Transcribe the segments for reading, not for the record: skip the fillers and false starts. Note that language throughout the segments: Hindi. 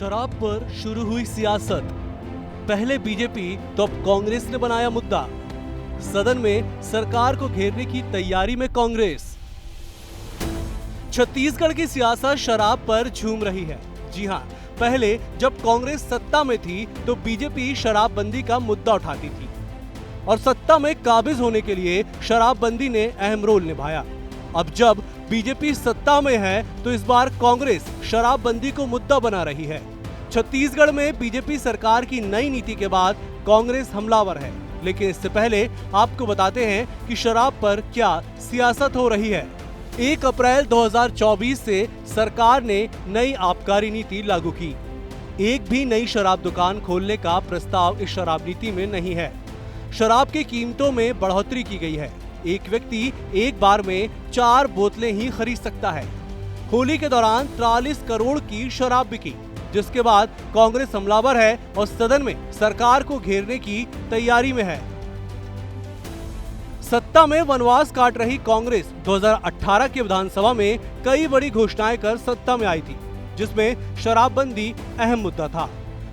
शराब पर शुरू हुई सियासत। पहले बीजेपी तो अब कांग्रेस ने बनाया मुद्दा। सदन में सरकार को घेरने की तैयारी में कांग्रेस। छत्तीसगढ़ की सियासत शराब पर झूम रही है। जी हां, पहले जब कांग्रेस सत्ता में थी तो बीजेपी शराबबंदी का मुद्दा उठाती थी और सत्ता में काबिज होने के लिए शराबबंदी ने अहम रोल निभाया। अब जब बीजेपी सत्ता में है तो इस बार कांग्रेस शराबबंदी को मुद्दा बना रही है। छत्तीसगढ़ में बीजेपी सरकार की नई नीति के बाद कांग्रेस हमलावर है, लेकिन इससे पहले आपको बताते हैं कि शराब पर क्या सियासत हो रही है। 1 अप्रैल 2024 से सरकार ने नई आबकारी नीति लागू की। एक भी नई शराब दुकान खोलने का प्रस्ताव इस शराब नीति में नहीं है। शराब की कीमतों में बढ़ोतरी की गई है। एक व्यक्ति एक बार में 4 बोतलें ही खरीद सकता है। होली के दौरान 43 करोड़ की शराब बिकी, जिसके बाद कांग्रेस हमलावर है और सदन में सरकार को घेरने की तैयारी में है। सत्ता में वनवास काट रही कांग्रेस 2018 के विधानसभा में कई बड़ी घोषणाएं कर सत्ता में आई थी, जिसमें शराबबंदी अहम मुद्दा था।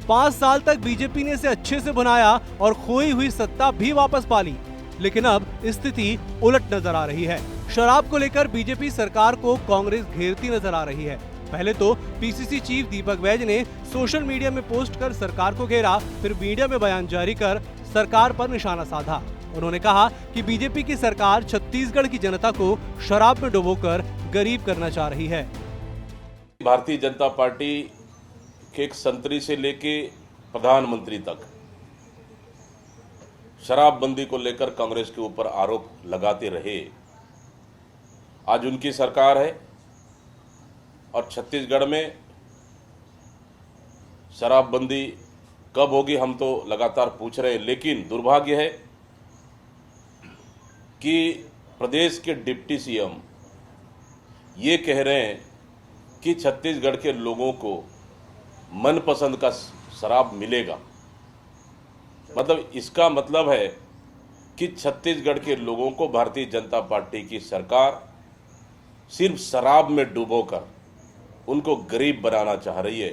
5 साल तक बीजेपी ने इसे अच्छे से बनाया और खोई हुई सत्ता भी वापस पा ली, लेकिन अब स्थिति उलट नजर आ रही है। शराब को लेकर बीजेपी सरकार को कांग्रेस घेरती नजर आ रही है। पहले तो पीसीसी चीफ दीपक बैज ने सोशल मीडिया में पोस्ट कर सरकार को घेरा, फिर मीडिया में बयान जारी कर सरकार पर निशाना साधा। उन्होंने कहा कि बीजेपी की सरकार छत्तीसगढ़ की जनता को शराब में डुबोकर गरीब करना चाह रही है। भारतीय जनता पार्टी के एक संतरी से लेके प्रधानमंत्री तक शराबबंदी को लेकर कांग्रेस के ऊपर आरोप लगाते रहे। आज उनकी सरकार है और छत्तीसगढ़ में शराबबंदी कब होगी हम तो लगातार पूछ रहे हैं, लेकिन दुर्भाग्य है कि प्रदेश के डिप्टी सीएम ये कह रहे हैं कि छत्तीसगढ़ के लोगों को मनपसंद का शराब मिलेगा। मतलब इसका मतलब है कि छत्तीसगढ़ के लोगों को भारतीय जनता पार्टी की सरकार सिर्फ शराब में डुबोकर उनको गरीब बनाना चाह रही है।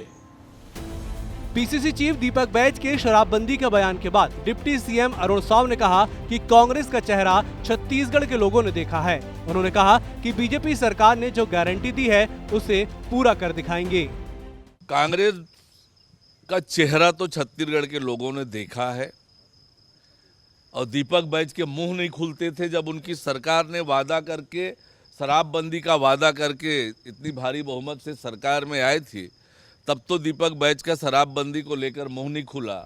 पीसीसी चीफ दीपक बैज के शराबबंदी के बयान के बाद डिप्टी सीएम अरुण साव ने कहा कि कांग्रेस का चेहरा छत्तीसगढ़ के लोगों ने देखा है। उन्होंने कहा कि बीजेपी सरकार ने जो गारंटी दी है उसे पूरा कर दिखाएंगे। कांग्रेस का चेहरा तो छत्तीसगढ़ के लोगों ने देखा है और दीपक बैज के मुंह नहीं खुलते थे जब उनकी सरकार ने वादा करके शराबबंदी का वादा करके इतनी भारी बहुमत से सरकार में आई थी, तब तो दीपक बैज का शराबबंदी को लेकर मुंह नहीं खुला।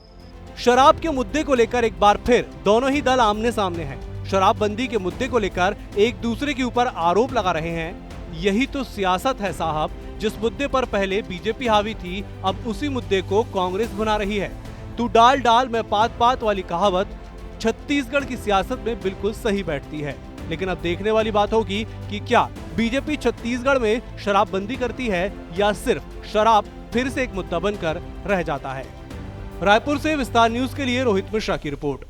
शराब के मुद्दे को लेकर एक बार फिर दोनों ही दल आमने सामने हैं। शराबबंदी के मुद्दे को लेकर एक दूसरे के ऊपर आरोप लगा रहे हैं। यही तो सियासत है साहब। जिस मुद्दे पर पहले बीजेपी हावी थी, अब उसी मुद्दे को कांग्रेस बना रही है। तू डाल डाल मैं पात पात वाली कहावत छत्तीसगढ़ की सियासत में बिल्कुल सही बैठती है। लेकिन अब देखने वाली बात होगी कि क्या बीजेपी छत्तीसगढ़ में शराबबंदी करती है या सिर्फ शराब फिर से एक मुद्दा बनकर रह जाता है। रायपुर से विस्तार न्यूज के लिए रोहित मिश्रा की रिपोर्ट।